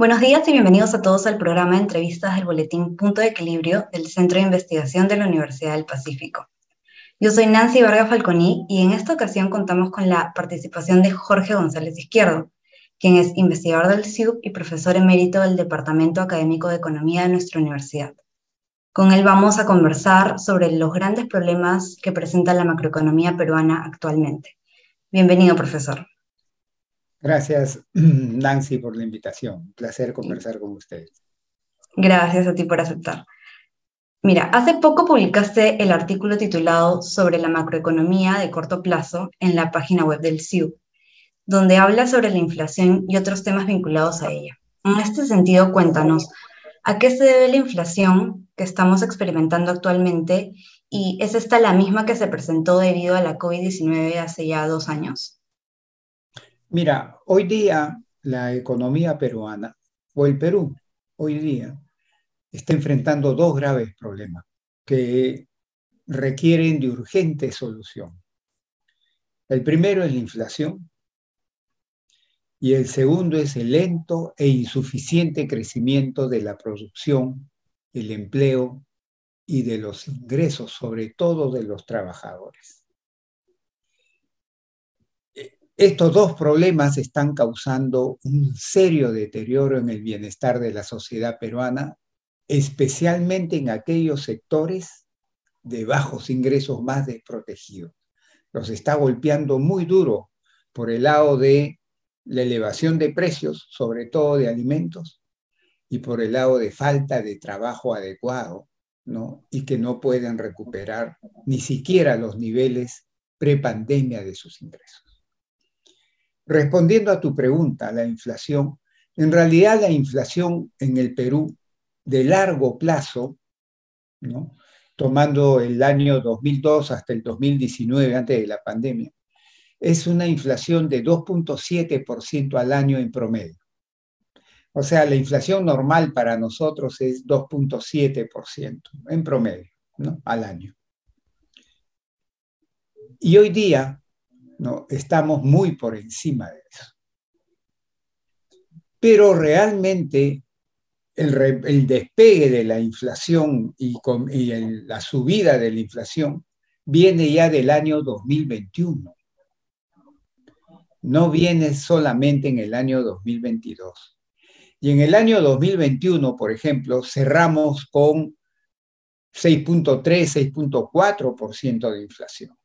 Buenos días y bienvenidos a todos al programa de entrevistas del boletín Punto de Equilibrio del Centro de Investigación de la Universidad del Pacífico. Yo soy Nancy Vargas Falconi y en esta ocasión contamos con la participación de Jorge González Izquierdo, quien es investigador del CIUP y profesor emérito del Departamento Académico de Economía de nuestra universidad. Con él vamos a conversar sobre los grandes problemas que presenta la macroeconomía peruana actualmente. Bienvenido, profesor. Gracias, Nancy, por la invitación. Un placer conversar con ustedes. Gracias a ti por aceptar. Mira, hace poco publicaste el artículo titulado Sobre la macroeconomía de corto plazo en la página web del CIUP, donde habla sobre la inflación y otros temas vinculados a ella. En este sentido, cuéntanos, ¿a qué se debe la inflación que estamos experimentando actualmente y es esta la misma que se presentó debido a la COVID-19 hace ya 2 años? Mira, hoy día la economía peruana, o el Perú, hoy día, está enfrentando dos graves problemas que requieren de urgente solución. El primero es la inflación y el segundo es el lento e insuficiente crecimiento de la producción, el empleo y de los ingresos, sobre todo de los trabajadores. Estos dos problemas están causando un serio deterioro en el bienestar de la sociedad peruana, especialmente en aquellos sectores de bajos ingresos más desprotegidos. Los está golpeando muy duro por el lado de la elevación de precios, sobre todo de alimentos, y por el lado de falta de trabajo adecuado, ¿no? Y que no pueden recuperar ni siquiera los niveles prepandemia de sus ingresos. Respondiendo a tu pregunta, la inflación, en realidad la inflación en el Perú de largo plazo, ¿no? Tomando el año 2002 hasta el 2019, antes de la pandemia, es una inflación de 2.7% al año en promedio. O sea, la inflación normal para nosotros es 2.7% en promedio, ¿no? Al año. Y hoy día, ¿no? Estamos muy por encima de eso. Pero realmente el despegue de la inflación y la subida de la inflación viene ya del año 2021. No viene solamente en el año 2022. Y en el año 2021, por ejemplo, cerramos con 6.3, 6.4% de inflación.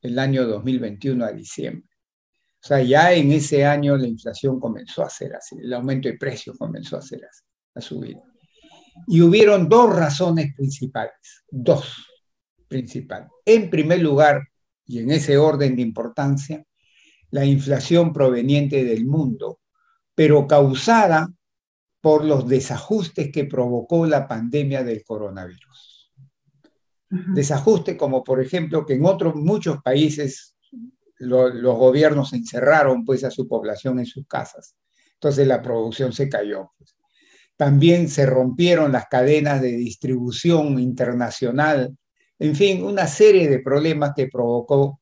El año 2021 a diciembre. O sea, ya en ese año la inflación comenzó a ser así, el aumento de precios comenzó a ser así, a subir. Y hubieron dos razones principales, dos principales. En primer lugar, y en ese orden de importancia, la inflación proveniente del mundo, pero causada por los desajustes que provocó la pandemia del coronavirus. Desajustes como, por ejemplo, que en muchos países los gobiernos encerraron pues a su población en sus casas. Entonces la producción se cayó. Pues. También se rompieron las cadenas de distribución internacional. En fin, una serie de problemas que provocó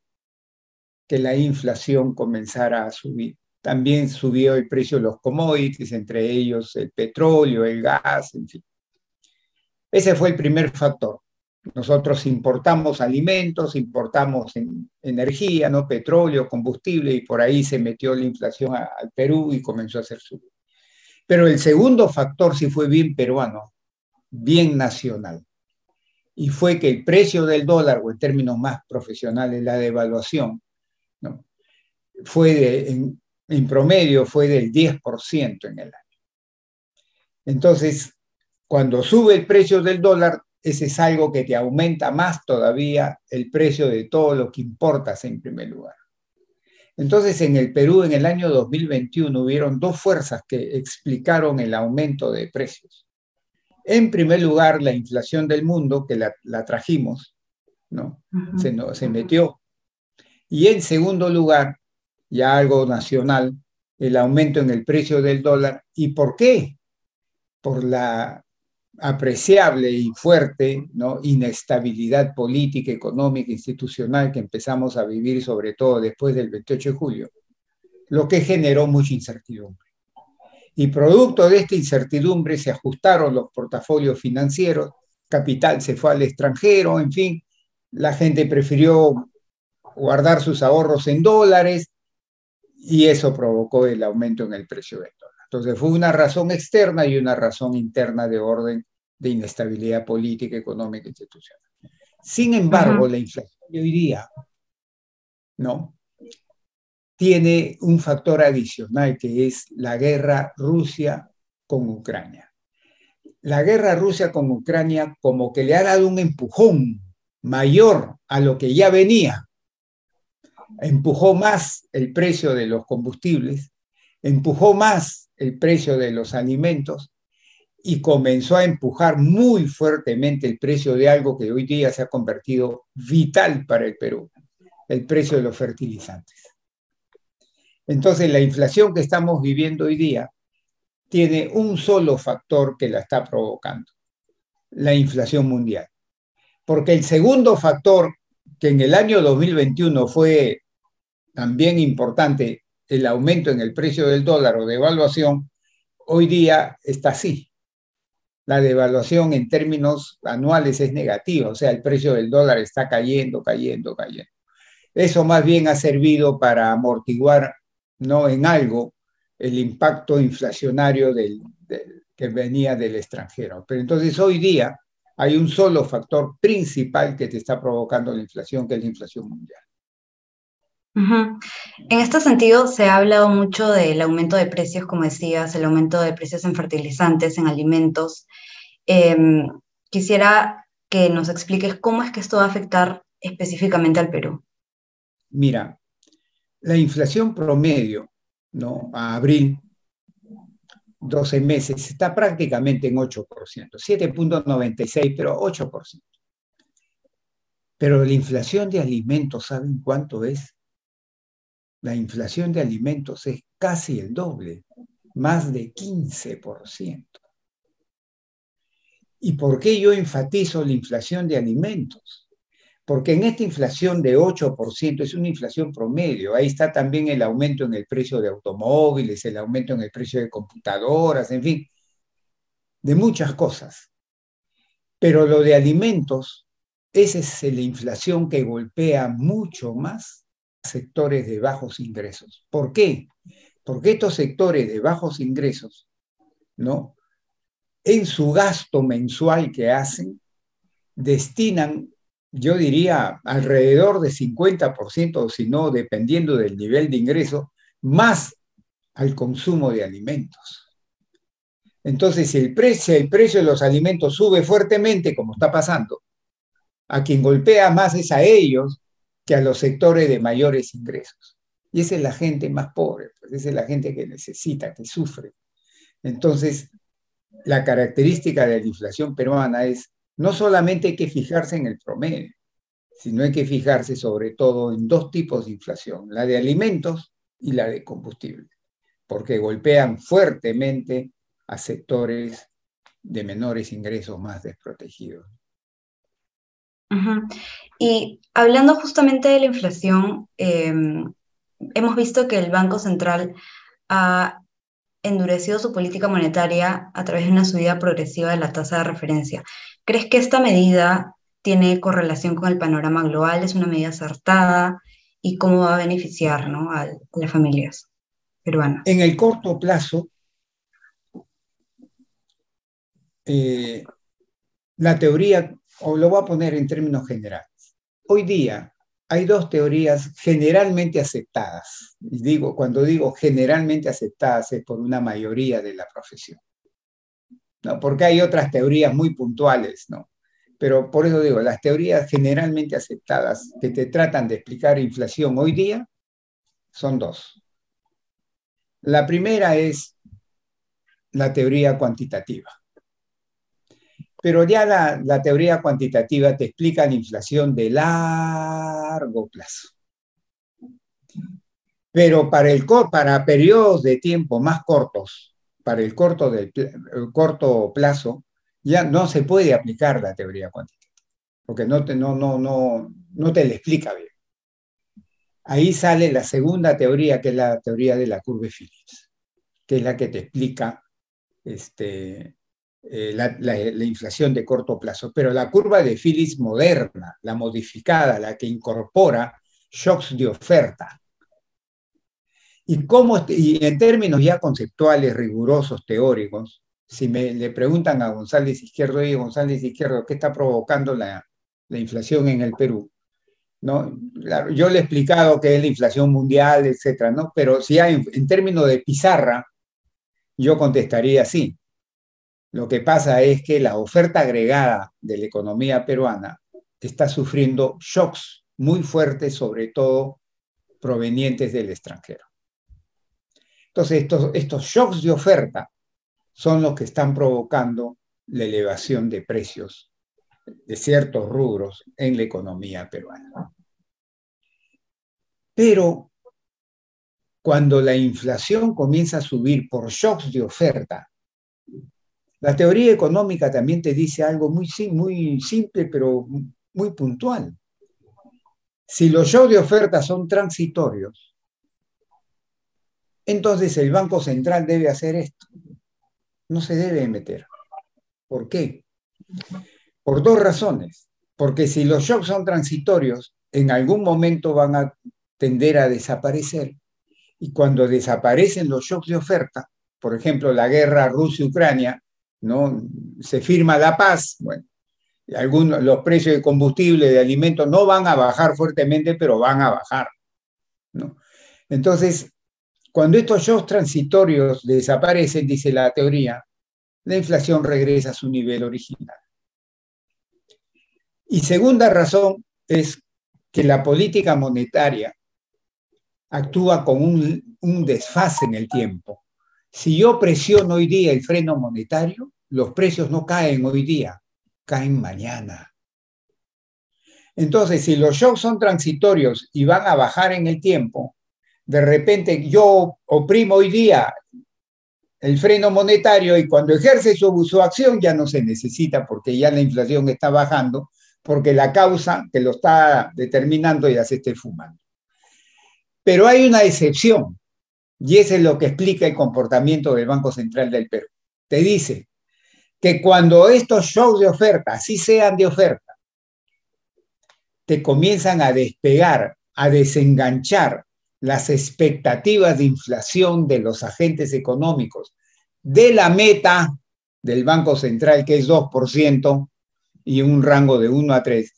que la inflación comenzara a subir. También subió el precio de los commodities, entre ellos el petróleo, el gas, en fin. Ese fue el primer factor. Nosotros importamos alimentos, importamos energía, ¿no? Petróleo, combustible, y por ahí se metió la inflación al Perú y comenzó a hacer subir. Pero el segundo factor sí fue bien peruano, bien nacional. Y fue que el precio del dólar, o en términos más profesionales, la devaluación, ¿no? En promedio fue del 10% en el año. Entonces, cuando sube el precio del dólar, ese es algo que te aumenta más todavía el precio de todo lo que importas en primer lugar. Entonces, en el Perú, en el año 2021, hubieron dos fuerzas que explicaron el aumento de precios. En primer lugar, la inflación del mundo, que la trajimos, ¿no? Se metió. Y en segundo lugar, ya algo nacional, el aumento en el precio del dólar. ¿Y por qué? Por la apreciable y fuerte, ¿no? Inestabilidad política, económica, institucional que empezamos a vivir, sobre todo después del 28 de julio, lo que generó mucha incertidumbre. Y producto de esta incertidumbre se ajustaron los portafolios financieros, capital se fue al extranjero, en fin, la gente prefirió guardar sus ahorros en dólares y eso provocó el aumento en el precio del dólar. Entonces fue una razón externa y una razón interna de orden de inestabilidad política, económica, institucional. Sin embargo, la inflación de hoy día, ¿no?, tiene un factor adicional que es la guerra Rusia con Ucrania. La guerra Rusia con Ucrania como que le ha dado un empujón mayor a lo que ya venía. Empujó más el precio de los combustibles, empujó más el precio de los alimentos y comenzó a empujar muy fuertemente el precio de algo que hoy día se ha convertido vital para el Perú, el precio de los fertilizantes. Entonces, la inflación que estamos viviendo hoy día tiene un solo factor que la está provocando, la inflación mundial. Porque el segundo factor, que en el año 2021 fue también importante, el aumento en el precio del dólar o devaluación, hoy día está así. La devaluación en términos anuales es negativa, o sea, el precio del dólar está cayendo, cayendo, cayendo. Eso más bien ha servido para amortiguar, ¿no?, en algo el impacto inflacionario que venía del extranjero. Pero entonces hoy día hay un solo factor principal que te está provocando la inflación, que es la inflación mundial. En este sentido, se ha hablado mucho del aumento de precios, como decías, el aumento de precios en fertilizantes, en alimentos. Quisiera que nos expliques cómo es que esto va a afectar específicamente al Perú. Mira, la inflación promedio, ¿no?, a abril, 12 meses, está prácticamente en 8%, 7.96, pero 8%. Pero la inflación de alimentos, ¿saben cuánto es? La inflación de alimentos es casi el doble, más de 15%. ¿Y por qué yo enfatizo la inflación de alimentos? Porque en esta inflación de 8% es una inflación promedio. Ahí está también el aumento en el precio de automóviles, el aumento en el precio de computadoras, en fin, de muchas cosas. Pero lo de alimentos, esa es la inflación que golpea mucho más a sectores de bajos ingresos. ¿Por qué? Porque estos sectores de bajos ingresos, ¿no?, en su gasto mensual que hacen, destinan, yo diría, alrededor de 50%, o si no, dependiendo del nivel de ingreso, más al consumo de alimentos. Entonces, si el precio de los alimentos sube fuertemente, como está pasando, a quien golpea más es a ellos que a los sectores de mayores ingresos. Y esa es la gente más pobre, pues esa es la gente que necesita, que sufre. Entonces, la característica de la inflación peruana es no solamente hay que fijarse en el promedio, sino hay que fijarse sobre todo en dos tipos de inflación, la de alimentos y la de combustible, porque golpean fuertemente a sectores de menores ingresos más desprotegidos. Y hablando justamente de la inflación, hemos visto que el Banco Central ha endurecido su política monetaria a través de una subida progresiva de la tasa de referencia. ¿Crees que esta medida tiene correlación con el panorama global? ¿Es una medida acertada? ¿Y cómo va a beneficiar, ¿no?, a las familias peruanas? En el corto plazo, la teoría, o lo voy a poner en términos generales, hoy día hay dos teorías generalmente aceptadas. Y cuando digo generalmente aceptadas es por una mayoría de la profesión, ¿no?, porque hay otras teorías muy puntuales, ¿no? Pero por eso digo, las teorías generalmente aceptadas que te tratan de explicar inflación hoy día son dos. La primera es la teoría cuantitativa. Pero ya la teoría cuantitativa te explica la inflación de largo plazo. Pero para periodos de tiempo más cortos, para el corto plazo, ya no se puede aplicar la teoría cuantitativa, porque no te la explica bien. Ahí sale la segunda teoría, que es la teoría de la curva de Phillips. que es la que te explica la inflación de corto plazo. Pero la curva de Phillips moderna, la modificada, la que incorpora shocks de oferta. Y en términos ya conceptuales, rigurosos, teóricos, si le preguntan a González Izquierdo, y González Izquierdo, ¿qué está provocando la inflación en el Perú? ¿No? Claro, yo le he explicado que es la inflación mundial, etcétera, ¿no? Pero si hay, en términos de pizarra, yo contestaría sí. Lo que pasa es que la oferta agregada de la economía peruana está sufriendo shocks muy fuertes, sobre todo provenientes del extranjero. Entonces, estos shocks de oferta son los que están provocando la elevación de precios de ciertos rubros en la economía peruana. Pero cuando la inflación comienza a subir por shocks de oferta, la teoría económica también te dice algo muy simple, pero muy puntual. Si los shocks de oferta son transitorios, entonces el Banco Central debe hacer esto. No se debe meter. ¿Por qué? Por dos razones. Porque si los shocks son transitorios, en algún momento van a tender a desaparecer. Y cuando desaparecen los shocks de oferta, por ejemplo, la guerra Rusia-Ucrania, ¿no? Se firma la paz, bueno, los precios de combustible, de alimentos, no van a bajar fuertemente, pero van a bajar, ¿no? Entonces, cuando estos shocks transitorios desaparecen, dice la teoría, la inflación regresa a su nivel original. Y segunda razón es que la política monetaria actúa con un desfase en el tiempo. Si yo presiono hoy día el freno monetario, los precios no caen hoy día, caen mañana. Entonces, si los shocks son transitorios y van a bajar en el tiempo, de repente yo oprimo hoy día el freno monetario y cuando ejerce su acción ya no se necesita porque ya la inflación está bajando, porque la causa que lo está determinando ya se esté fumando. Pero hay una excepción, y eso es lo que explica el comportamiento del Banco Central del Perú. Te dice que cuando estos shocks de oferta, así sean de oferta, te comienzan a despegar, a desenganchar las expectativas de inflación de los agentes económicos de la meta del Banco Central, que es 2%, y un rango de 1 a 3.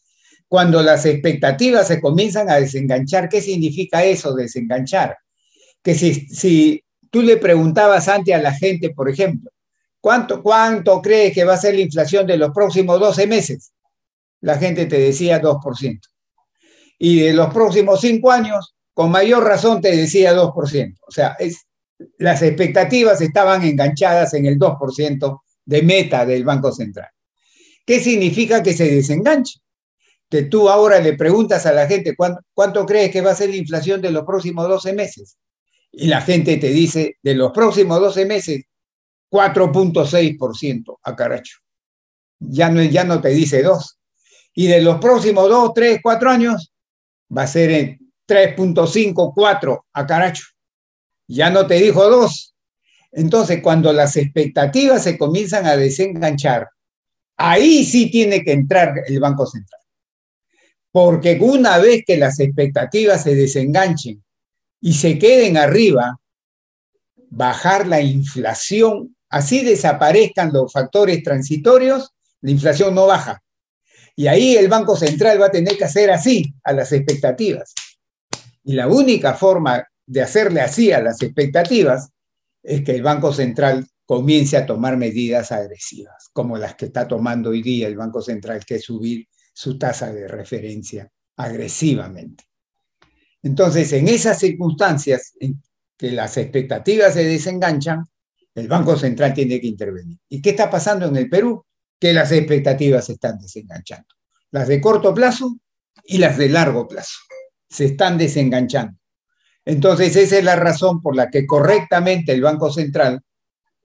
Cuando las expectativas se comienzan a desenganchar, ¿qué significa eso, desenganchar? Que si tú le preguntabas antes a la gente, por ejemplo, ¿cuánto crees que va a ser la inflación de los próximos 12 meses? La gente te decía 2%. Y de los próximos 5 años, con mayor razón te decía 2%. O sea, las expectativas estaban enganchadas en el 2% de meta del Banco Central. ¿Qué significa que se desenganche? Que tú ahora le preguntas a la gente ¿cuánto crees que va a ser la inflación de los próximos 12 meses? Y la gente te dice, de los próximos 12 meses, 4.6%, a caracho. Ya no te dice 2. Y de los próximos 2, 3, 4 años, va a ser en 3.5, 4, a caracho. Ya no te dijo 2. Entonces, cuando las expectativas se comienzan a desenganchar, ahí sí tiene que entrar el Banco Central. Porque una vez que las expectativas se desenganchen y se queden arriba, bajar la inflación, así desaparezcan los factores transitorios, la inflación no baja. Y ahí el Banco Central va a tener que hacer así a las expectativas. Y la única forma de hacerle así a las expectativas es que el Banco Central comience a tomar medidas agresivas, como las que está tomando hoy día el Banco Central, que es subir su tasa de referencia agresivamente. Entonces, en esas circunstancias en que las expectativas se desenganchan, el Banco Central tiene que intervenir. ¿Y qué está pasando en el Perú? Que las expectativas se están desenganchando. Las de corto plazo y las de largo plazo se están desenganchando. Entonces, esa es la razón por la que correctamente el Banco Central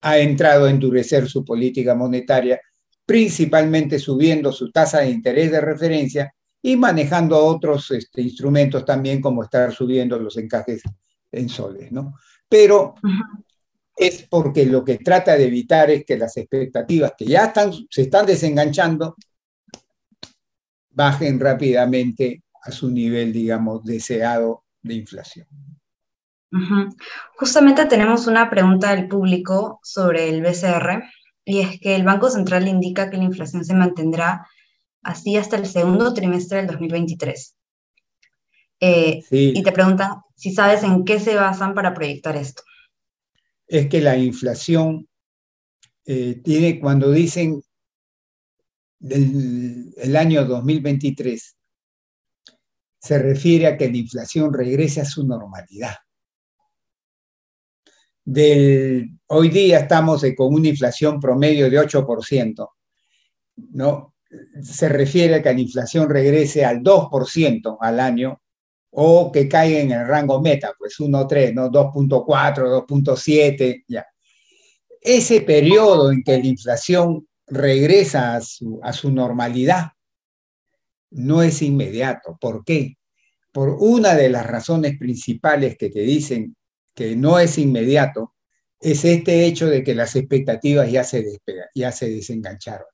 ha entrado a endurecer su política monetaria, principalmente subiendo su tasa de interés de referencia y manejando otros instrumentos también, como estar subiendo los encajes en soles, ¿no? Pero es porque lo que trata de evitar es que las expectativas que ya se están desenganchando bajen rápidamente a su nivel, digamos, deseado de inflación. Justamente tenemos una pregunta del público sobre el BCR, y es que el Banco Central indica que la inflación se mantendrá así hasta el segundo trimestre del 2023. Y Sí, te preguntan si sabes en qué se basan para proyectar esto. es que la inflación tiene, cuando dicen el año 2023, se refiere a que la inflación regrese a su normalidad. Hoy día estamos con una inflación promedio de 8%, ¿no? Se refiere a que la inflación regrese al 2% al año o que caiga en el rango meta, pues 1,3, ¿no? 2,4, 2,7, ya. Ese periodo en que la inflación regresa a su normalidad no es inmediato. ¿Por qué? Por una de las razones principales que te dicen que no es inmediato, es este hecho de que las expectativas ya se desengancharon,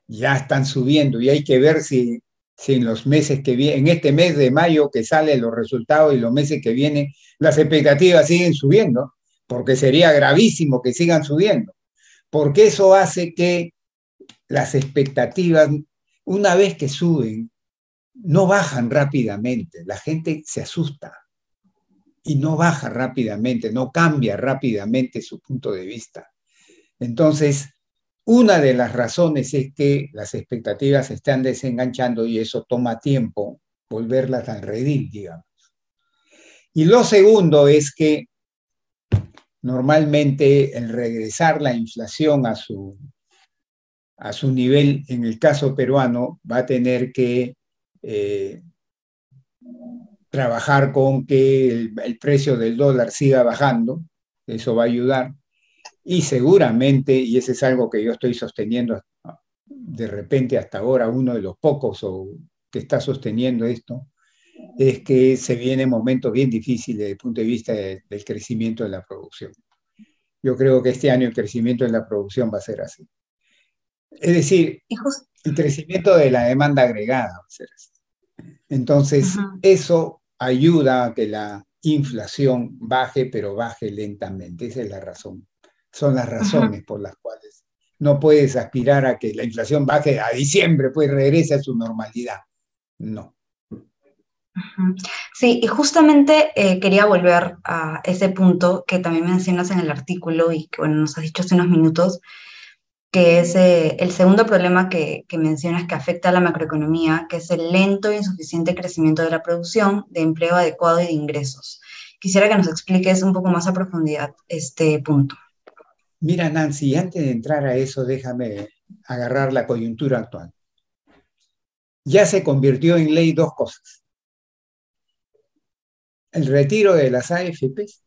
ya están subiendo y hay que ver si en los meses que vienen, en este mes de mayo que salen los resultados y los meses que vienen, las expectativas siguen subiendo, porque sería gravísimo que sigan subiendo, porque eso hace que las expectativas, una vez que suben, no bajan rápidamente, la gente se asusta y no baja rápidamente, no cambia rápidamente su punto de vista. Entonces, una de las razones es que las expectativas se están desenganchando y eso toma tiempo volverlas al redil, digamos. Y lo segundo es que normalmente el regresar la inflación a su nivel, en el caso peruano, va a tener que trabajar con que el precio del dólar siga bajando, eso va a ayudar, y seguramente, y ese es algo que yo estoy sosteniendo de repente hasta ahora, uno de los pocos que está sosteniendo esto, es que se vienen momentos bien difíciles desde el punto de vista del crecimiento de la producción. Yo creo que este año el crecimiento de la producción va a ser así. Es decir, el crecimiento de la demanda agregada va a ser así. Entonces, eso ayuda a que la inflación baje, pero baje lentamente. Esa es la razón. Son las razones por las cuales no puedes aspirar a que la inflación baje a diciembre, pues regrese a su normalidad. No. Sí, y justamente quería volver a ese punto que también mencionas en el artículo y que bueno, nos has dicho hace unos minutos, que es el segundo problema que mencionas que afecta a la macroeconomía, que es el lento e insuficiente crecimiento de la producción, de empleo adecuado y de ingresos. Quisiera que nos expliques un poco más a profundidad este punto. Mira, Nancy, antes de entrar a eso, déjame agarrar la coyuntura actual. Ya se convirtió en ley dos cosas. El retiro de las AFPs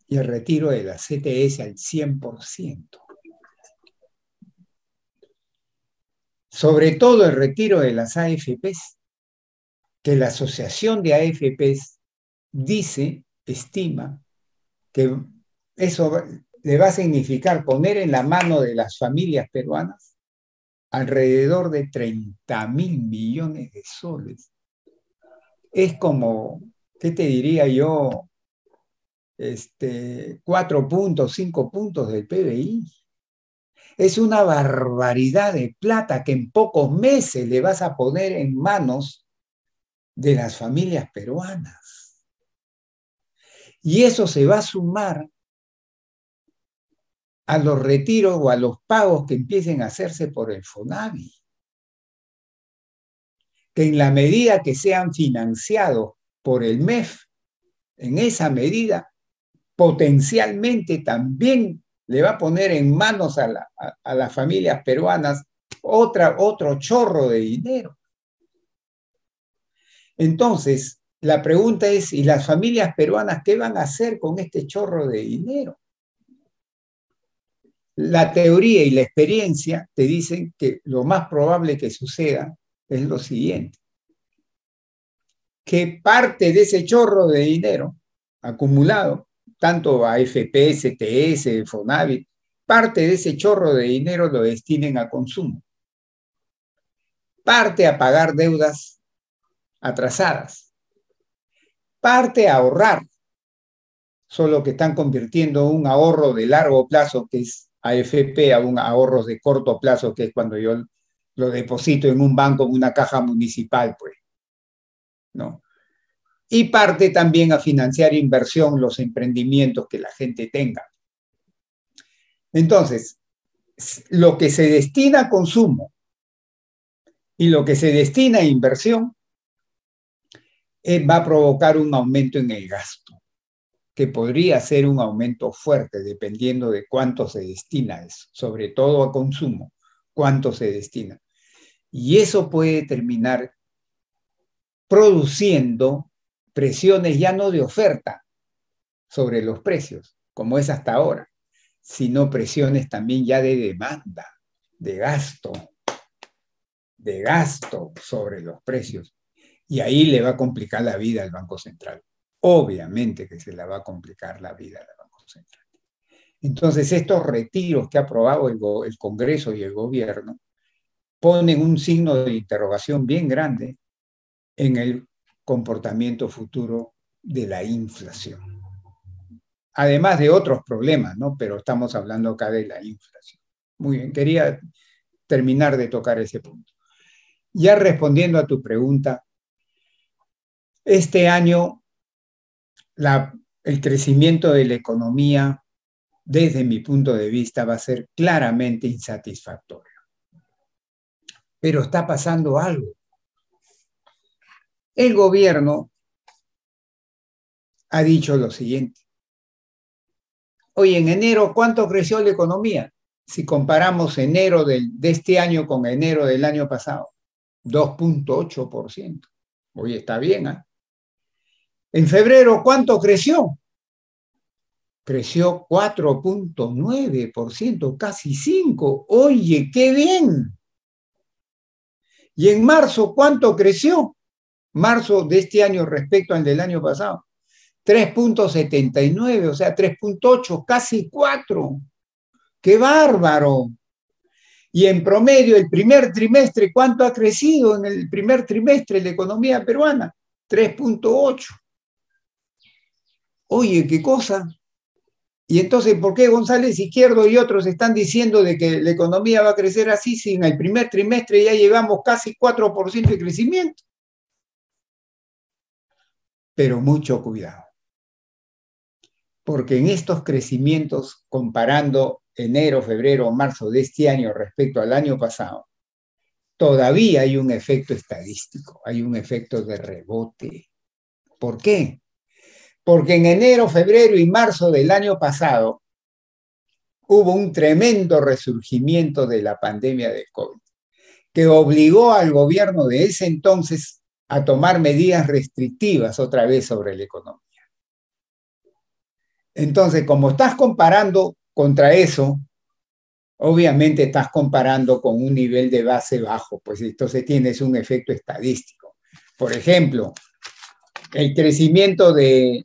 y el retiro de la CTS al 100%. Sobre todo el retiro de las AFPs, que la Asociación de AFPs dice, estima, que eso le va a significar poner en la mano de las familias peruanas alrededor de 30.000 millones de soles. Es como, ¿qué te diría yo? 4 puntos, 5 puntos del PBI. Es una barbaridad de plata que en pocos meses le vas a poner en manos de las familias peruanas. Y eso se va a sumar a los retiros o a los pagos que empiecen a hacerse por el FONAVI. Que en la medida que sean financiados por el MEF, en esa medida, potencialmente también le va a poner en manos a las familias peruanas otro chorro de dinero. Entonces, la pregunta es, ¿y las familias peruanas qué van a hacer con este chorro de dinero? La teoría y la experiencia te dicen que lo más probable que suceda es lo siguiente, que parte de ese chorro de dinero acumulado tanto AFP, CTS, Fonavit, parte de ese chorro de dinero lo destinen a consumo, parte a pagar deudas atrasadas, parte a ahorrar, solo que están convirtiendo un ahorro de largo plazo, que es AFP, a un ahorro de corto plazo, que es cuando yo lo deposito en un banco, en una caja municipal, pues, ¿no? Y parte también a financiar inversión, los emprendimientos que la gente tenga. Entonces, lo que se destina a consumo y lo que se destina a inversión va a provocar un aumento en el gasto, que podría ser un aumento fuerte dependiendo de cuánto se destina a eso, sobre todo a consumo, cuánto se destina. Y eso puede terminar produciendo presiones ya no de oferta sobre los precios, como es hasta ahora, sino presiones también ya de demanda, de gasto sobre los precios. Y ahí le va a complicar la vida al Banco Central. Obviamente que se le va a complicar la vida al Banco Central. Entonces, estos retiros que ha aprobado el Congreso y el gobierno ponen un signo de interrogación bien grande en el comportamiento futuro de la inflación. Además de otros problemas, ¿no? Pero estamos hablando acá de la inflación. Muy bien, quería terminar de tocar ese punto. Ya respondiendo a tu pregunta, este año el crecimiento de la economía, desde mi punto de vista, va a ser claramente insatisfactorio. Pero está pasando algo. El gobierno ha dicho lo siguiente. Oye, en enero, ¿cuánto creció la economía? Si comparamos enero de este año con enero del año pasado, 2.8%. Oye, está bien, ¿eh? En febrero, ¿cuánto creció? Creció 4.9%, casi 5%. Oye, qué bien. Y en marzo, ¿cuánto creció? Marzo de este año respecto al del año pasado. 3.79, o sea, 3.8, casi 4. ¡Qué bárbaro! Y en promedio, el primer trimestre, ¿cuánto ha crecido en el primer trimestre la economía peruana? 3.8. Oye, ¿qué cosa? Y entonces, ¿por qué González Izquierdo y otros están diciendo de que la economía va a crecer así si en el primer trimestre ya llevamos casi 4% de crecimiento? Pero mucho cuidado, porque en estos crecimientos, comparando enero, febrero, marzo de este año respecto al año pasado, todavía hay un efecto estadístico, hay un efecto de rebote. ¿Por qué? Porque en enero, febrero y marzo del año pasado hubo un tremendo resurgimiento de la pandemia del COVID, que obligó al gobierno de ese entonces a tomar medidas restrictivas otra vez sobre la economía. Entonces, como estás comparando contra eso, obviamente estás comparando con un nivel de base bajo, pues entonces tienes un efecto estadístico. Por ejemplo, el crecimiento de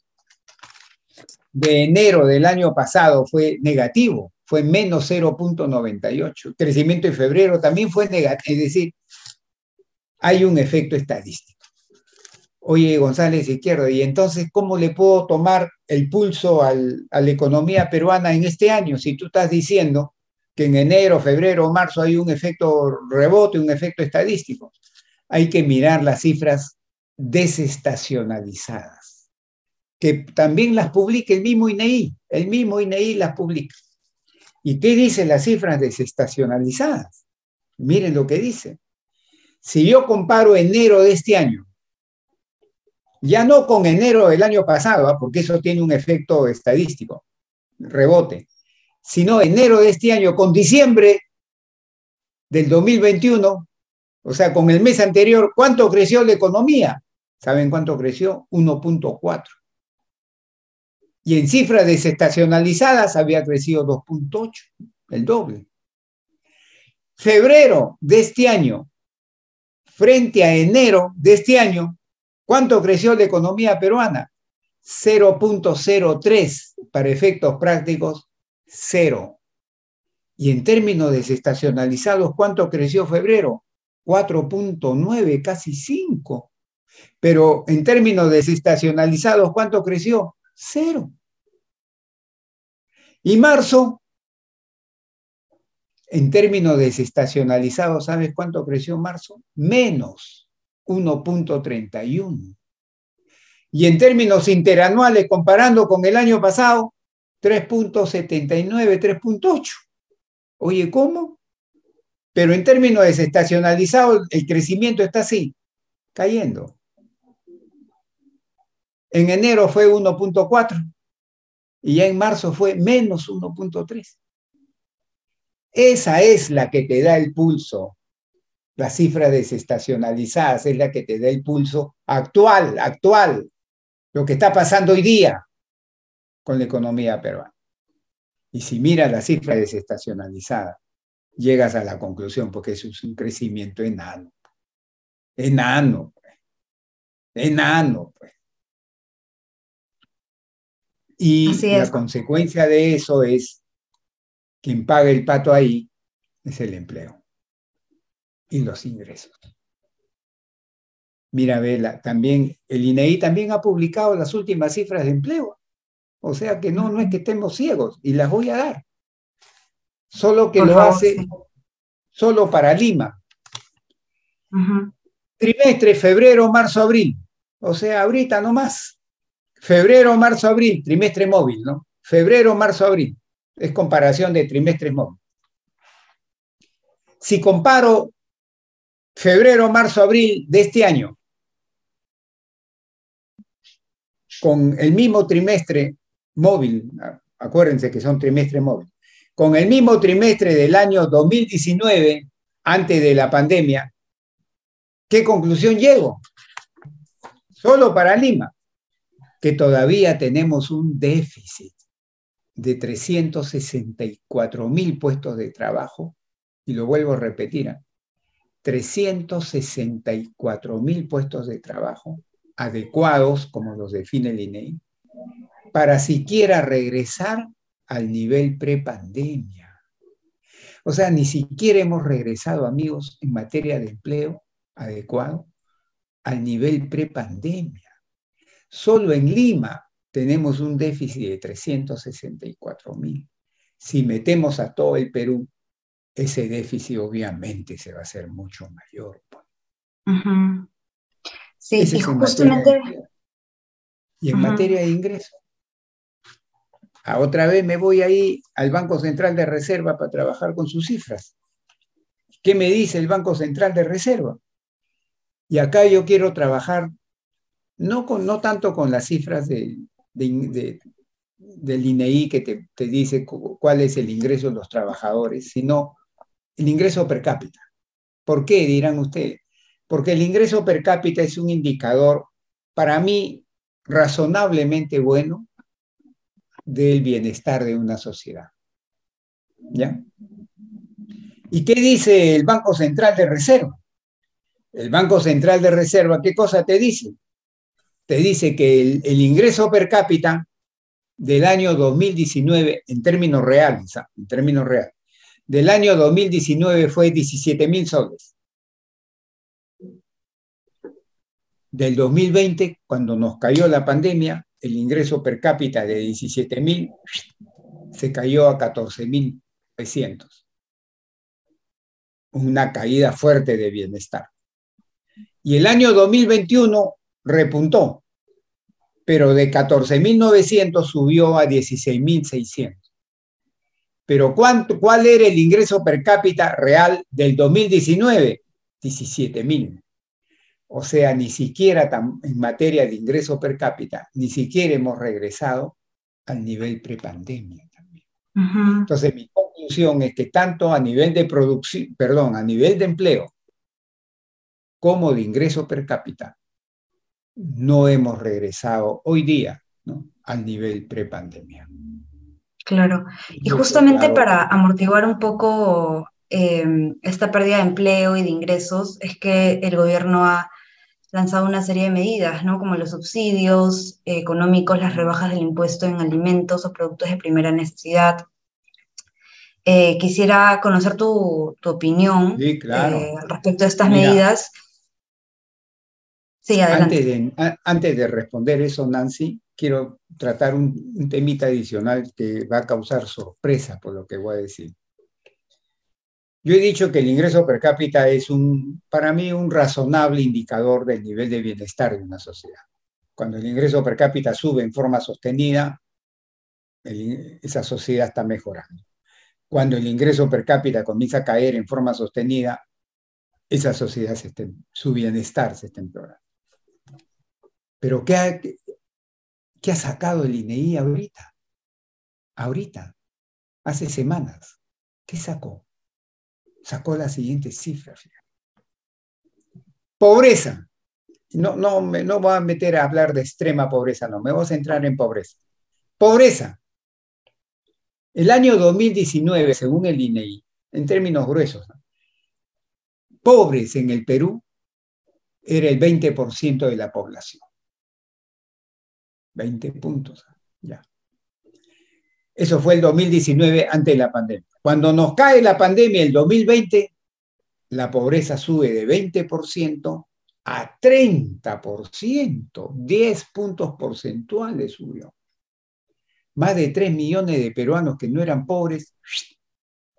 enero del año pasado fue negativo, fue menos 0.98. El crecimiento de febrero también fue negativo, es decir, hay un efecto estadístico. Oye, González Izquierdo, ¿y entonces cómo le puedo tomar el pulso a la economía peruana en este año? Si tú estás diciendo que en enero, febrero, marzo hay un efecto rebote, un efecto estadístico. Hay que mirar las cifras desestacionalizadas, que también las publica el mismo INEI las publica. ¿Y qué dicen las cifras desestacionalizadas? Miren lo que dice. Si yo comparo enero de este año, ya no con enero del año pasado, porque eso tiene un efecto estadístico, rebote, sino enero de este año con diciembre del 2021, o sea, con el mes anterior, ¿cuánto creció la economía? ¿Saben cuánto creció? 1.4. Y en cifras desestacionalizadas había crecido 2.8, el doble. Febrero de este año, frente a enero de este año, ¿cuánto creció la economía peruana? 0.03, para efectos prácticos, 0. Y en términos desestacionalizados, ¿cuánto creció febrero? 4.9, casi 5. Pero en términos desestacionalizados, ¿cuánto creció? 0. Y marzo, en términos desestacionalizados, ¿sabes cuánto creció marzo? Menos 1.31. Y en términos interanuales, comparando con el año pasado, 3.79, 3.8. Oye, ¿cómo? Pero en términos desestacionalizados, el crecimiento está así, cayendo. En enero fue 1.4 y ya en marzo fue menos 1.3. Esa es la que te da el pulso. Las cifras desestacionalizadas es la que te da el pulso actual, lo que está pasando hoy día con la economía peruana. Y si miras las cifras desestacionalizadas, llegas a la conclusión, porque eso es un crecimiento enano. Enano. Y la consecuencia de eso es, quien paga el pato ahí es el empleo y los ingresos. Mira, Vela, también el INEI también ha publicado las últimas cifras de empleo. O sea que no es que estemos ciegos, y las voy a dar. Solo que lo hace solo para Lima. Trimestre, febrero, marzo, abril. O sea, ahorita nomás. Febrero, marzo, abril, trimestre móvil, ¿no? Febrero, marzo, abril. Es comparación de trimestres móviles. Si comparo febrero, marzo, abril de este año con el mismo trimestre móvil, acuérdense que son trimestres móviles, con el mismo trimestre del año 2019, antes de la pandemia, ¿qué conclusión llego? Solo para Lima, que todavía tenemos un déficit de 364.000 puestos de trabajo, y lo vuelvo a repetir, 364.000 puestos de trabajo adecuados, como los define el INEI, para siquiera regresar al nivel prepandemia. O sea, ni siquiera hemos regresado, amigos, en materia de empleo adecuado al nivel prepandemia. Solo en Lima tenemos un déficit de 364.000. Si metemos a todo el Perú, ese déficit obviamente se va a hacer mucho mayor. Sí, y justamente... Y en materia de ingresos. Otra vez me voy ahí al Banco Central de Reserva para trabajar con sus cifras. ¿Qué me dice el Banco Central de Reserva? Y acá yo quiero trabajar no tanto con las cifras del INEI que te dice cuál es el ingreso de los trabajadores, sino el ingreso per cápita. ¿Por qué, dirán ustedes? Porque el ingreso per cápita es un indicador, para mí, razonablemente bueno del bienestar de una sociedad. ¿Ya? ¿Y qué dice el Banco Central de Reserva? El Banco Central de Reserva, ¿qué cosa te dice? Te dice que el ingreso per cápita del año 2019, en términos reales, del año 2019 fue 17.000 soles. Del 2020, cuando nos cayó la pandemia, el ingreso per cápita de 17.000 se cayó a 14.900. Una caída fuerte de bienestar. Y el año 2021 repuntó, pero de 14.900 subió a 16.600. Pero ¿cuál era el ingreso per cápita real del 2019? 17.000. O sea, ni siquiera en materia de ingreso per cápita, ni siquiera hemos regresado al nivel prepandemia también. Entonces, mi conclusión es que tanto a nivel de producción, a nivel de empleo, como de ingreso per cápita, no hemos regresado hoy día, ¿no?, al nivel prepandemia. Claro, y justamente para amortiguar un poco esta pérdida de empleo y de ingresos, es que el gobierno ha lanzado una serie de medidas, ¿no? Como los subsidios económicos, las rebajas del impuesto en alimentos o productos de primera necesidad. Quisiera conocer tu opinión Sí, claro. respecto a estas Mira, medidas. Sí, adelante. antes de responder eso, Nancy, quiero tratar un temita adicional que va a causar sorpresa por lo que voy a decir. Yo he dicho que el ingreso per cápita es para mí un razonable indicador del nivel de bienestar de una sociedad. Cuando el ingreso per cápita sube en forma sostenida, esa sociedad está mejorando. Cuando el ingreso per cápita comienza a caer en forma sostenida, esa sociedad, su bienestar se está empeorando. Pero ¿qué ha sacado el INEI ahorita? Ahorita, hace semanas. ¿Qué sacó? Sacó la siguiente cifra. Fíjate. Pobreza. No voy a meter a hablar de extrema pobreza, no, me voy a centrar en pobreza. Pobreza. El año 2019, según el INEI, en términos gruesos, ¿no? Pobres en el Perú era el 20% de la población. 20 puntos, ya. Eso fue el 2019 antes de la pandemia. Cuando nos cae la pandemia, el 2020, la pobreza sube de 20% a 30%, 10 puntos porcentuales subió. Más de 3 millones de peruanos que no eran pobres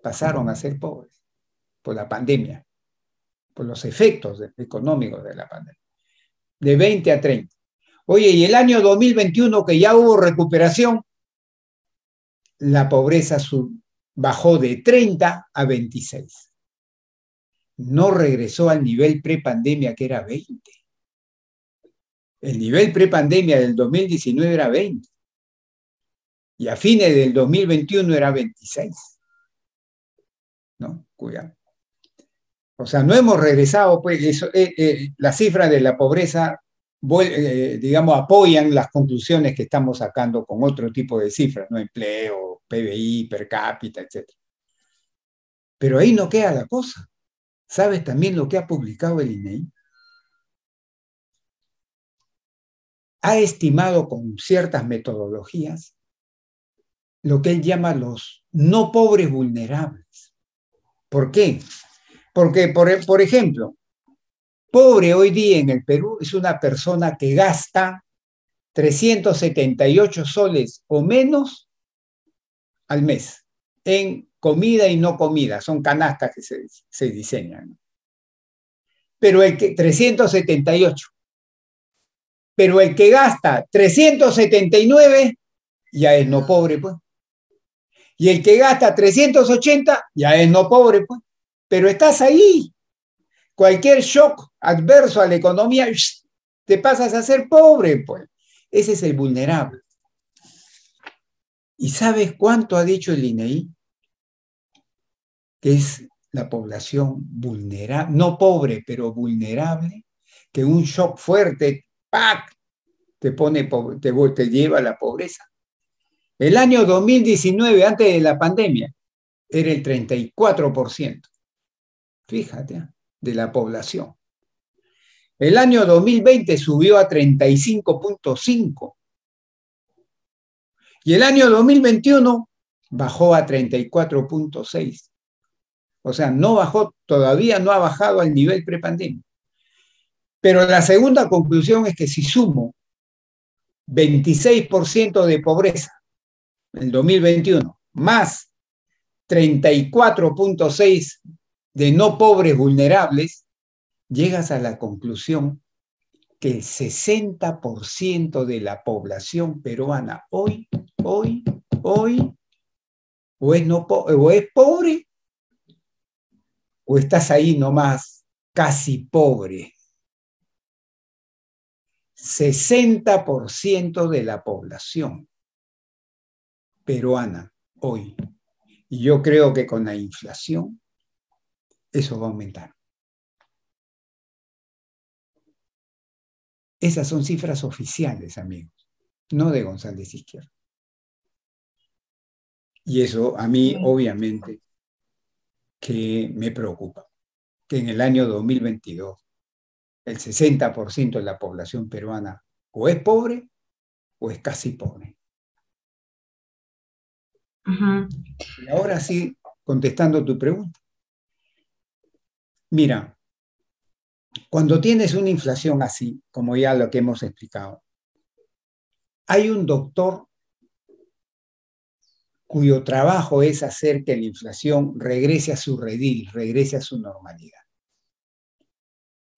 pasaron a ser pobres por la pandemia, por los efectos económicos de la pandemia. De 20 a 30. Oye, y el año 2021, que ya hubo recuperación, la pobreza bajó de 30 a 26. No regresó al nivel prepandemia, que era 20. El nivel prepandemia del 2019 era 20. Y a fines del 2021 era 26. ¿No? Cuidado. O sea, no hemos regresado, pues, las cifras de la pobreza, digamos, apoyan las conclusiones que estamos sacando con otro tipo de cifras, ¿no? Empleo, PBI, per cápita, etc. Pero ahí no queda la cosa. ¿Sabes también lo que ha publicado el INEI? Ha estimado con ciertas metodologías lo que él llama los no pobres vulnerables. ¿Por qué? Porque, por ejemplo, pobre hoy día en el Perú es una persona que gasta 378 soles o menos al mes en comida y no comida, son canastas que se diseñan. Pero 378. Pero el que gasta 379 ya es no pobre, pues. Y el que gasta 380 ya es no pobre, pues. Pero estás ahí. Cualquier shock adverso a la economía, te pasas a ser pobre, pues. Ese es el vulnerable. ¿Y sabes cuánto ha dicho el INEI? Que es la población vulnerable, no pobre, pero vulnerable, que un shock fuerte, ¡pac!, te lleva a la pobreza. El año 2019, antes de la pandemia, era el 34%. Fíjate, de la población. El año 2020 subió a 35.5%. Y el año 2021 bajó a 34.6%. O sea, no bajó, todavía no ha bajado al nivel prepandemia. Pero la segunda conclusión es que si sumo 26% de pobreza en el 2021, más 34.6% de no pobres vulnerables, llegas a la conclusión que el 60% de la población peruana hoy, o es pobre, o estás ahí nomás casi pobre. 60% de la población peruana hoy. Y yo creo que con la inflación eso va a aumentar. Esas son cifras oficiales, amigos, no de González Izquierdo. Y eso a mí, obviamente, que me preocupa, que en el año 2022 el 60% de la población peruana o es pobre o es casi pobre. Y ahora sí, contestando tu pregunta. Mira, cuando tienes una inflación así, como ya lo que hemos explicado, hay un doctor cuyo trabajo es hacer que la inflación regrese a su redil, regrese a su normalidad.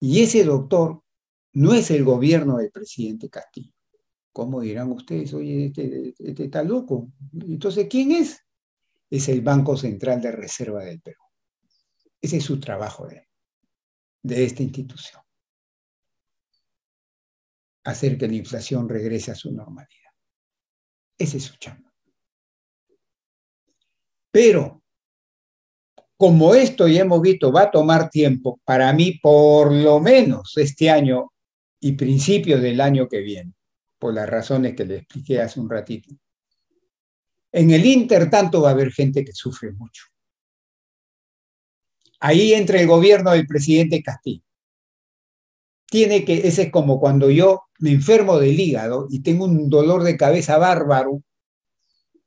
Y ese doctor no es el gobierno del presidente Castillo. ¿Cómo dirán ustedes? Oye, este está loco. Entonces, ¿quién es? Es el Banco Central de Reserva del Perú. Ese es su trabajo de esta institución. Hacer que la inflación regrese a su normalidad. Ese es su chamba. Pero, como esto ya hemos visto va a tomar tiempo, para mí por lo menos este año y principios del año que viene, por las razones que le expliqué hace un ratito. En el intertanto va a haber gente que sufre mucho. Ahí entra el gobierno del presidente Castillo. Ese es como cuando yo me enfermo del hígado y tengo un dolor de cabeza bárbaro,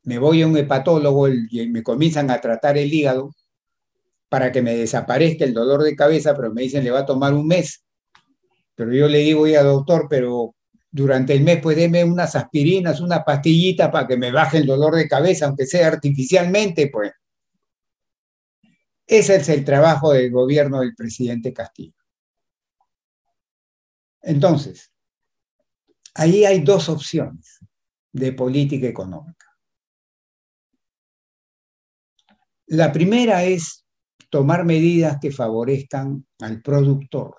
me voy a un hepatólogo y me comienzan a tratar el hígado para que me desaparezca el dolor de cabeza, pero me dicen le va a tomar un mes. Pero yo le digo, oiga, doctor, pero durante el mes pues deme unas aspirinas, una pastillita para que me baje el dolor de cabeza, aunque sea artificialmente, pues. Ese es el trabajo del gobierno del presidente Castillo. Entonces, ahí hay dos opciones de política económica. La primera es tomar medidas que favorezcan al productor.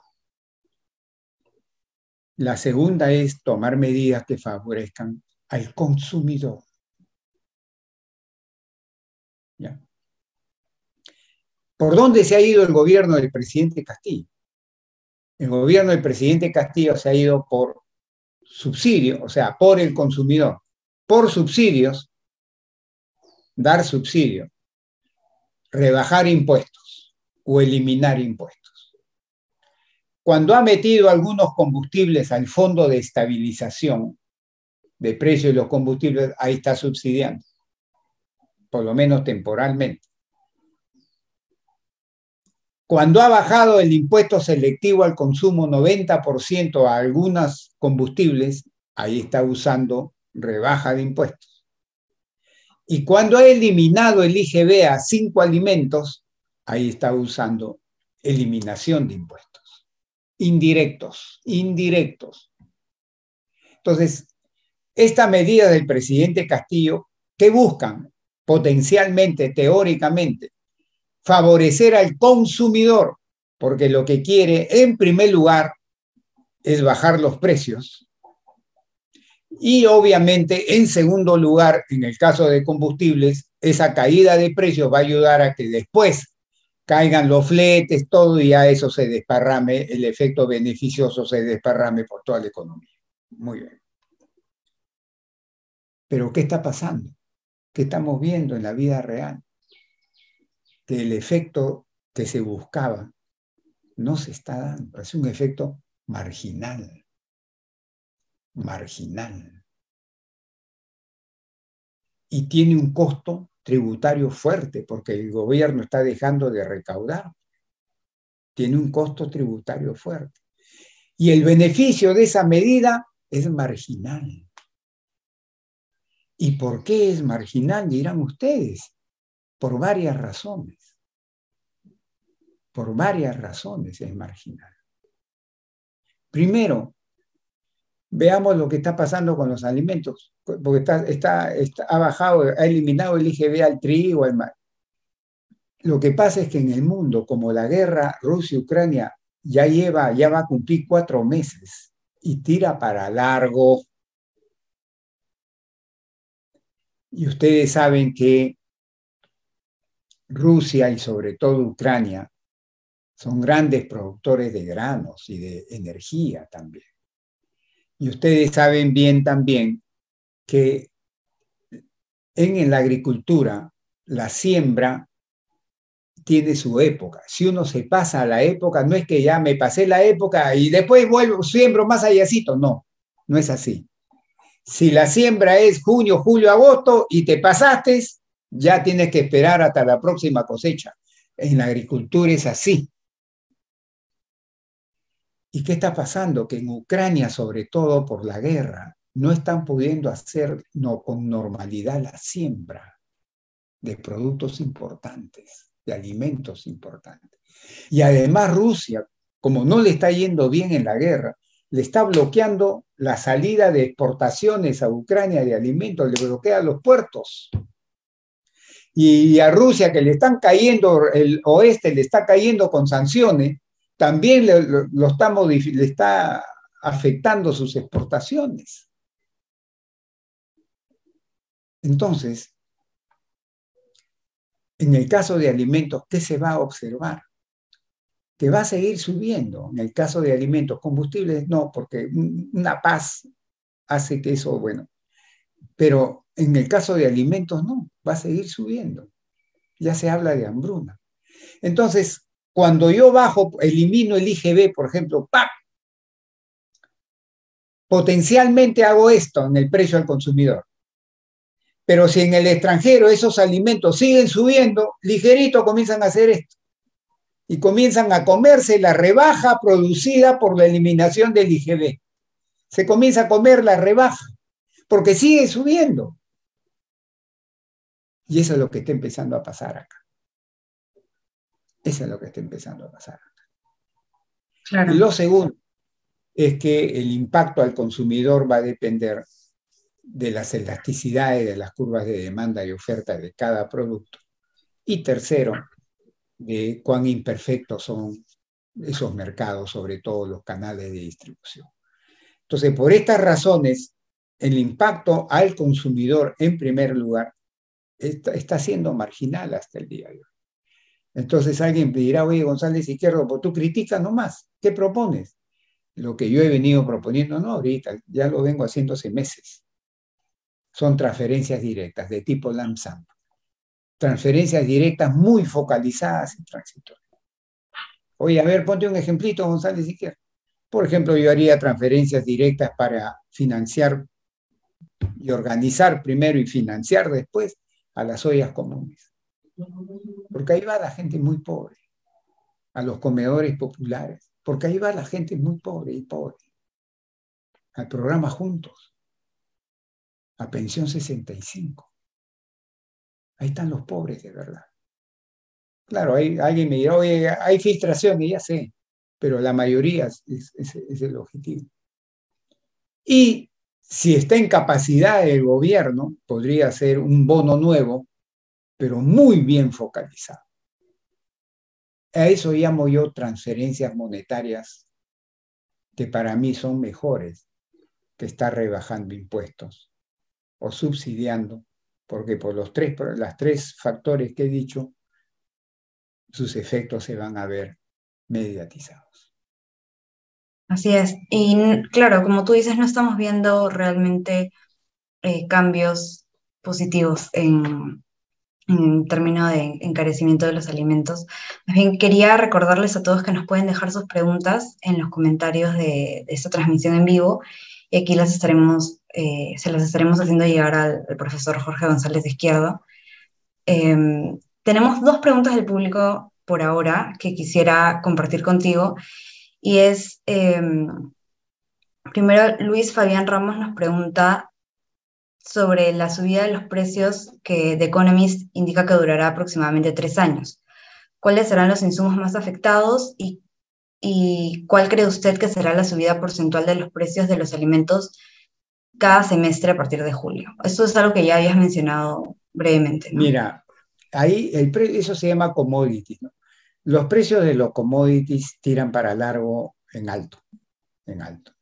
La segunda es tomar medidas que favorezcan al consumidor. ¿Ya? ¿Por dónde se ha ido el gobierno del presidente Castillo? El gobierno del presidente Castillo se ha ido por subsidio, o sea, por el consumidor, por subsidios, dar subsidio, rebajar impuestos o eliminar impuestos. Cuando ha metido algunos combustibles al fondo de estabilización de precios de los combustibles, ahí está subsidiando, por lo menos temporalmente. Cuando ha bajado el impuesto selectivo al consumo 90% a algunos combustibles, ahí está usando rebaja de impuestos. Y cuando ha eliminado el IGB a 5 alimentos, ahí está usando eliminación de impuestos. Indirectos. Entonces, esta medida del presidente Castillo, ¿qué buscan? Potencialmente, teóricamente, favorecer al consumidor, porque lo que quiere, en primer lugar, es bajar los precios. Y obviamente, en segundo lugar, en el caso de combustibles, esa caída de precios va a ayudar a que después caigan los fletes, todo, y a eso se desparrame, el efecto beneficioso se desparrame por toda la economía. Muy bien. Pero ¿qué está pasando? ¿Qué estamos viendo en la vida real? Que el efecto que se buscaba no se está dando. Es un efecto marginal. Y tiene un costo tributario fuerte porque el gobierno está dejando de recaudar. Tiene un costo tributario fuerte. Y el beneficio de esa medida es marginal. ¿Y por qué es marginal? Dirán ustedes. Por varias razones. Por varias razones es marginal. Primero, veamos lo que está pasando con los alimentos, porque ha bajado, ha eliminado el IGB al trigo, al maíz. Lo que pasa es que en el mundo, como la guerra Rusia-Ucrania ya va a cumplir 4 meses y tira para largo. Y ustedes saben que Rusia y sobre todo Ucrania son grandes productores de granos y de energía también. Y ustedes saben bien también que en la agricultura la siembra tiene su época. Si uno se pasa a la época, no es que ya me pasé la época y después vuelvo, siembro más allácito. No, no es así. Si la siembra es junio, julio, agosto y te pasaste, ya tienes que esperar hasta la próxima cosecha. En la agricultura es así. ¿Y qué está pasando? Que en Ucrania, sobre todo por la guerra, no están pudiendo hacer con normalidad la siembra de productos importantes, de alimentos importantes. Y además Rusia, como no le está yendo bien en la guerra, le está bloqueando la salida de exportaciones a Ucrania de alimentos, le bloquea los puertos. Y a Rusia, que le están cayendo, el oeste le está cayendo con sanciones, también le está afectando sus exportaciones. Entonces, en el caso de alimentos, ¿qué se va a observar? Que va a seguir subiendo. En el caso de alimentos, combustibles, no, porque una paz hace que eso, bueno, pero en el caso de alimentos, no, va a seguir subiendo. Ya se habla de hambruna. Entonces, cuando yo bajo, elimino el IGB, por ejemplo, ¡pam!, potencialmente hago esto en el precio al consumidor. Pero si en el extranjero esos alimentos siguen subiendo, ligerito comienzan a hacer esto. Y comienzan a comerse la rebaja producida por la eliminación del IGB. Se comienza a comer la rebaja, porque sigue subiendo. Y eso es lo que está empezando a pasar acá. Eso es lo que está empezando a pasar acá. Claro. Y lo segundo es que el impacto al consumidor va a depender de las elasticidades de las curvas de demanda y oferta de cada producto. Y tercero, de cuán imperfectos son esos mercados, sobre todo los canales de distribución. Entonces, por estas razones, el impacto al consumidor, en primer lugar, está siendo marginal hasta el día de hoy. Entonces alguien me dirá, oye, González Izquierdo, pues tú criticas nomás, ¿qué propones? Lo que yo he venido proponiendo, no ahorita, ya lo vengo haciendo hace meses. Son transferencias directas de tipo lump sum. Transferencias directas muy focalizadas y transitorias. Oye, a ver, ponte un ejemplito, González Izquierdo. Por ejemplo, yo haría transferencias directas para financiar y organizar primero y financiar después a las ollas comunes. Porque ahí va la gente muy pobre, a los comedores populares, porque ahí va la gente muy pobre y pobre, al programa Juntos, a Pensión 65. Ahí están los pobres de verdad. Claro, alguien me dirá, oye, hay filtración, y ya sé, pero la mayoría es el objetivo. Y si está en capacidad el gobierno, podría ser un bono nuevo, pero muy bien focalizado. A eso llamo yo transferencias monetarias, que para mí son mejores que estar rebajando impuestos o subsidiando, porque por los tres factores que he dicho, sus efectos se van a ver mediatizados. Así es. Y claro, como tú dices, no estamos viendo realmente cambios positivos en términos de encarecimiento de los alimentos. Más bien, quería recordarles a todos que nos pueden dejar sus preguntas en los comentarios de esta transmisión en vivo y aquí se las estaremos haciendo llegar al profesor Jorge González de Izquierdo. Tenemos dos preguntas del público por ahora que quisiera compartir contigo y es, primero, Luis Fabián Ramos nos pregunta sobre la subida de los precios que The Economist indica que durará aproximadamente 3 años. ¿Cuáles serán los insumos más afectados y cuál cree usted que será la subida porcentual de los precios de los alimentos cada semestre a partir de julio? Esto es algo que ya habías mencionado brevemente, ¿no? Mira, ahí eso se llama commodities, ¿no? Los precios de los commodities tiran para largo en alto, en alto.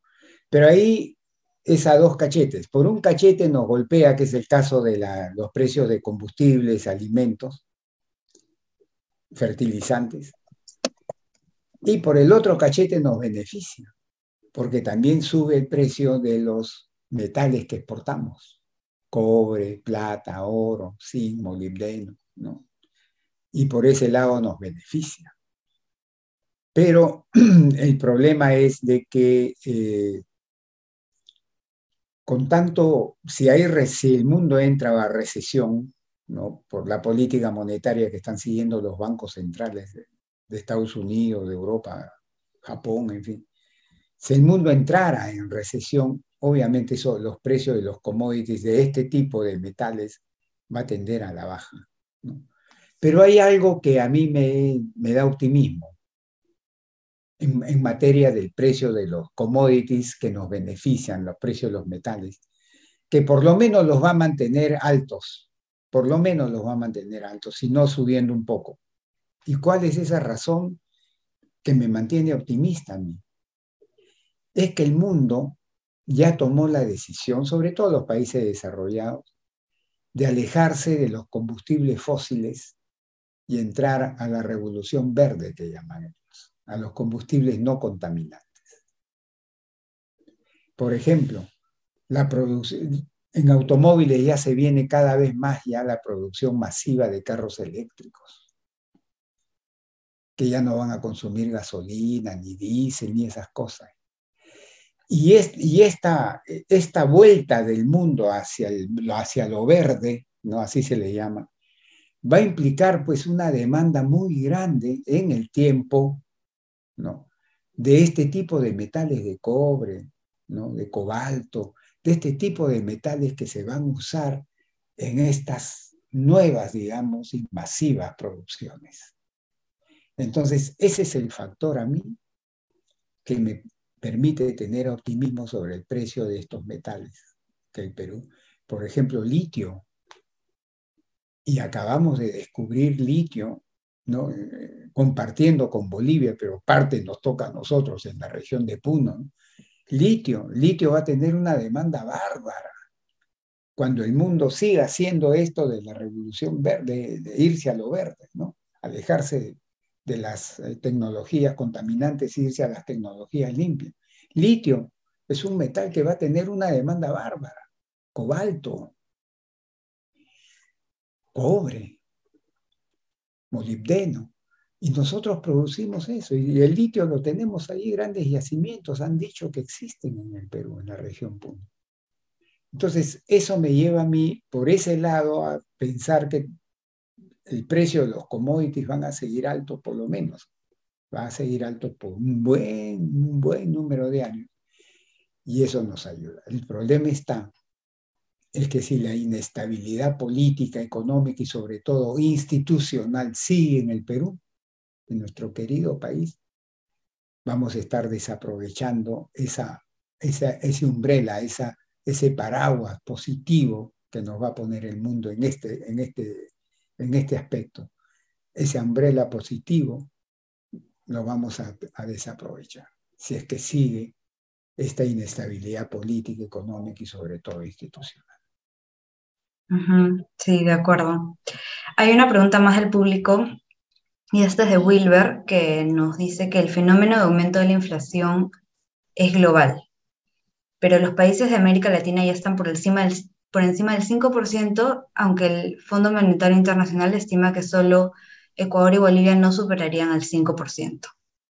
Pero ahí es a dos cachetes. Por un cachete nos golpea, que es el caso de los precios de combustibles, alimentos, fertilizantes. Y por el otro cachete nos beneficia, porque también sube el precio de los metales que exportamos. Cobre, plata, oro, zinc, molibdeno, ¿no? y por ese lado nos beneficia. Pero el problema es de que con tanto, si el mundo entra a recesión, ¿no? Por la política monetaria que están siguiendo los bancos centrales de Estados Unidos, de Europa, Japón, en fin, si el mundo entrara en recesión, obviamente los precios de los commodities de este tipo de metales va a tender a la baja, ¿no? Pero hay algo que a mí me da optimismo en materia del precio de los commodities que nos benefician, los precios de los metales, que por lo menos los va a mantener altos, por lo menos los va a mantener altos, si no subiendo un poco. ¿Y cuál es esa razón que me mantiene optimista a mí? Es que el mundo ya tomó la decisión, sobre todo los países desarrollados, de alejarse de los combustibles fósiles y entrar a la revolución verde que llaman ellos, a los combustibles no contaminantes. Por ejemplo, la producción, en automóviles ya se viene cada vez más ya la producción masiva de carros eléctricos, que ya no van a consumir gasolina, ni diésel, ni esas cosas. Y esta vuelta del mundo hacia lo verde, ¿no? Así se le llama, va a implicar pues una demanda muy grande en el tiempo, ¿no? De este tipo de metales de cobre, ¿no? De cobalto, de este tipo de metales que se van a usar en estas nuevas, digamos, y masivas producciones. Entonces, ese es el factor a mí que me permite tener optimismo sobre el precio de estos metales que el Perú. Por ejemplo, litio. Y acabamos de descubrir litio, ¿no? Compartiendo con Bolivia, pero parte nos toca a nosotros en la región de Puno, ¿no? Litio va a tener una demanda bárbara cuando el mundo siga haciendo esto de la revolución verde, de irse a lo verde, ¿no? Alejarse de las tecnologías contaminantes e irse a las tecnologías limpias. Litio es un metal que va a tener una demanda bárbara. Cobalto, cobre, molibdeno. Y nosotros producimos eso. Y el litio lo tenemos ahí, grandes yacimientos han dicho que existen en el Perú, en la región Puno. Entonces, eso me lleva a mí, por ese lado, a pensar que el precio de los commodities van a seguir altos, por lo menos. Va a seguir alto por un buen número de años. Y eso nos ayuda. El problema es que si la inestabilidad política, económica y sobre todo institucional sigue en el Perú, en nuestro querido país, vamos a estar desaprovechando ese umbrella, ese paraguas positivo que nos va a poner el mundo en este aspecto. Ese umbrella positivo lo vamos a desaprovechar si es que sigue esta inestabilidad política, económica y sobre todo institucional. Sí, de acuerdo. Hay una pregunta más del público, y esta es de Wilber, que nos dice que el fenómeno de aumento de la inflación es global, pero los países de América Latina ya están por encima del 5%, aunque el Fondo Monetario Internacional estima que solo Ecuador y Bolivia no superarían el 5%.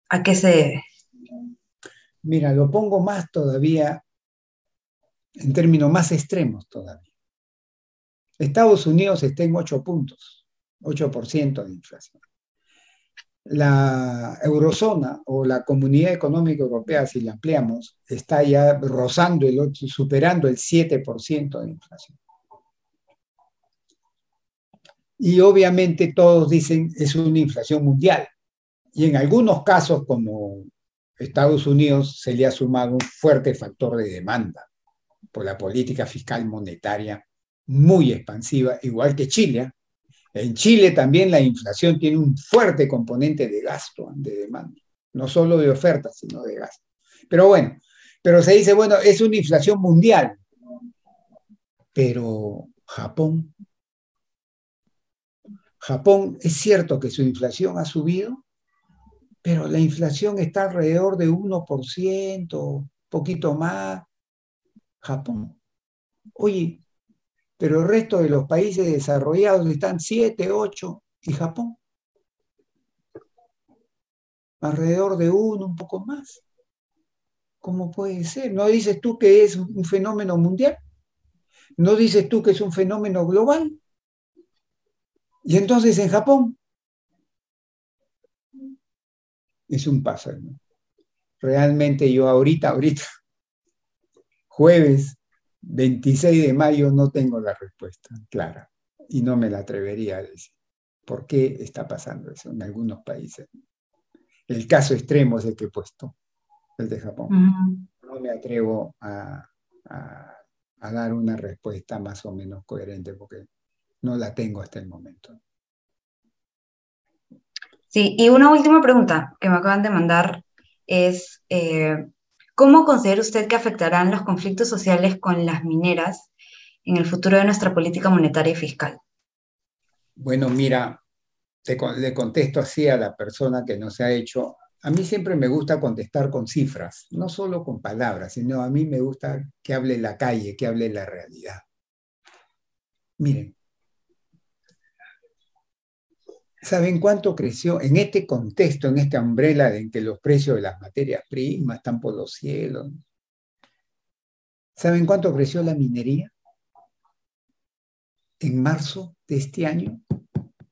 ¿A qué se debe? Mira, lo pongo más todavía, en términos más extremos todavía. Estados Unidos está en 8 puntos, 8% de inflación. La eurozona o la Comunidad Económica Europea, si la ampliamos, está ya rozando superando el 7% de inflación. Y obviamente todos dicen es una inflación mundial. Y en algunos casos, como Estados Unidos, se le ha sumado un fuerte factor de demanda por la política fiscal monetaria muy expansiva, igual que Chile. En Chile también la inflación tiene un fuerte componente de gasto, de demanda, no solo de oferta, sino de gasto. Pero bueno, se dice, bueno, es una inflación mundial. Pero Japón es cierto que su inflación ha subido, pero la inflación está alrededor de 1%, poquito más. Japón. Oye, pero el resto de los países desarrollados están 7, 8, y Japón alrededor de 1, un poco más. ¿Cómo puede ser? ¿No dices tú que es un fenómeno mundial? ¿No dices tú que es un fenómeno global? Y entonces en Japón es un pájaro, ¿no? Realmente yo ahorita, jueves 26 de mayo, no tengo la respuesta clara y no me la atrevería a decir. ¿Por qué está pasando eso en algunos países? El caso extremo es el que he puesto, el de Japón. No me atrevo a dar una respuesta más o menos coherente porque no la tengo hasta el momento. Sí, y una última pregunta que me acaban de mandar es, ¿cómo considera usted que afectarán los conflictos sociales con las mineras en el futuro de nuestra política monetaria y fiscal? Bueno, mira, le contesto así a la persona que nos ha hecho. A mí siempre me gusta contestar con cifras, no solo con palabras, sino a mí me gusta que hable la calle, que hable la realidad. Miren, ¿saben cuánto creció en este contexto, en esta umbrella en que los precios de las materias primas están por los cielos? ¿Saben cuánto creció la minería en marzo de este año?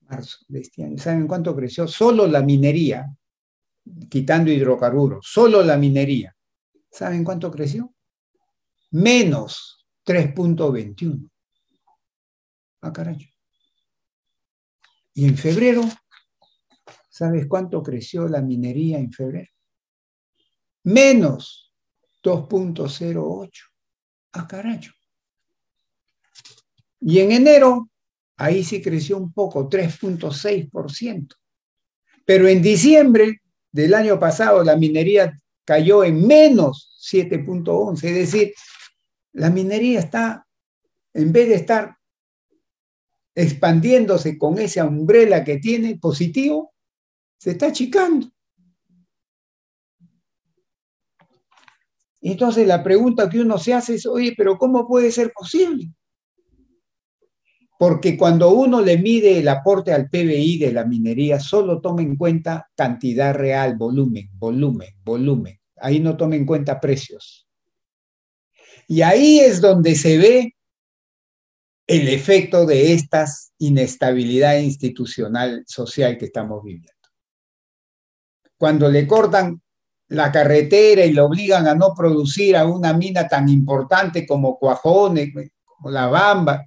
Marzo de este año. ¿Saben cuánto creció? Solo la minería, quitando hidrocarburos, solo la minería. ¿Saben cuánto creció? Menos 3.21. Ah, carajo. Y en febrero, ¿sabes cuánto creció la minería en febrero? Menos 2.08. Ah, carajo. Y en enero, ahí sí creció un poco, 3.6%. Pero en diciembre del año pasado, la minería cayó en menos 7.11. Es decir, la minería está, en vez de estar expandiéndose con esa umbrella que tiene positivo, se está achicando. Entonces la pregunta que uno se hace es, oye, pero ¿cómo puede ser posible? Porque cuando uno le mide el aporte al PBI de la minería, solo toma en cuenta cantidad real, volumen. Ahí no toma en cuenta precios. Y ahí es donde se ve el efecto de esta inestabilidad institucional social que estamos viviendo. Cuando le cortan la carretera y le obligan a no producir a una mina tan importante como Cuajone, como La Bamba,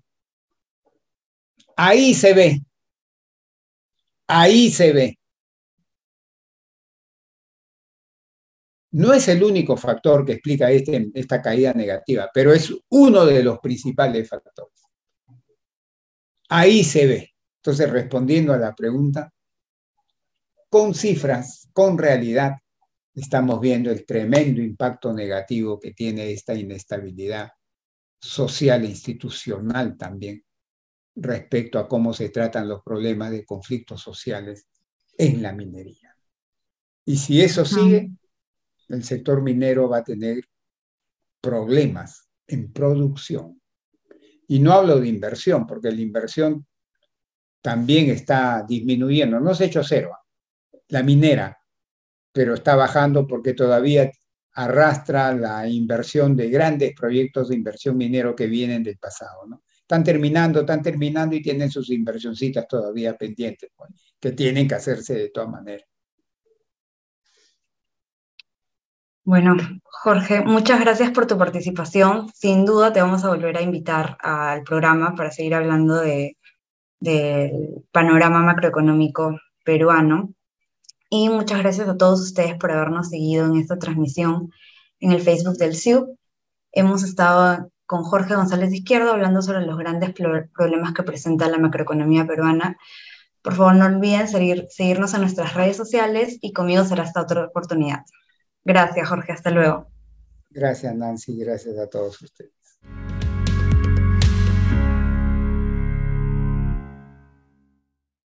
ahí se ve. Ahí se ve. No es el único factor que explica esta caída negativa, pero es uno de los principales factores. Ahí se ve. Entonces, respondiendo a la pregunta, con cifras, con realidad, estamos viendo el tremendo impacto negativo que tiene esta inestabilidad social e institucional también respecto a cómo se tratan los problemas de conflictos sociales en la minería. Y si eso sigue, el sector minero va a tener problemas en producción. Y no hablo de inversión, porque la inversión también está disminuyendo. No se ha hecho cero, la minera, pero está bajando porque todavía arrastra la inversión de grandes proyectos de inversión minero que vienen del pasado, ¿no? Están terminando y tienen sus inversioncitas todavía pendientes, pues, que tienen que hacerse de todas maneras. Bueno, Jorge, muchas gracias por tu participación. Sin duda te vamos a volver a invitar al programa para seguir hablando del panorama macroeconómico peruano. Y muchas gracias a todos ustedes por habernos seguido en esta transmisión en el Facebook del CIUP. Hemos estado con Jorge González de Izquierdo hablando sobre los grandes problemas que presenta la macroeconomía peruana. Por favor, no olviden seguirnos en nuestras redes sociales y conmigo será hasta otra oportunidad. Gracias, Jorge. Hasta luego. Gracias, Nancy. Gracias a todos ustedes.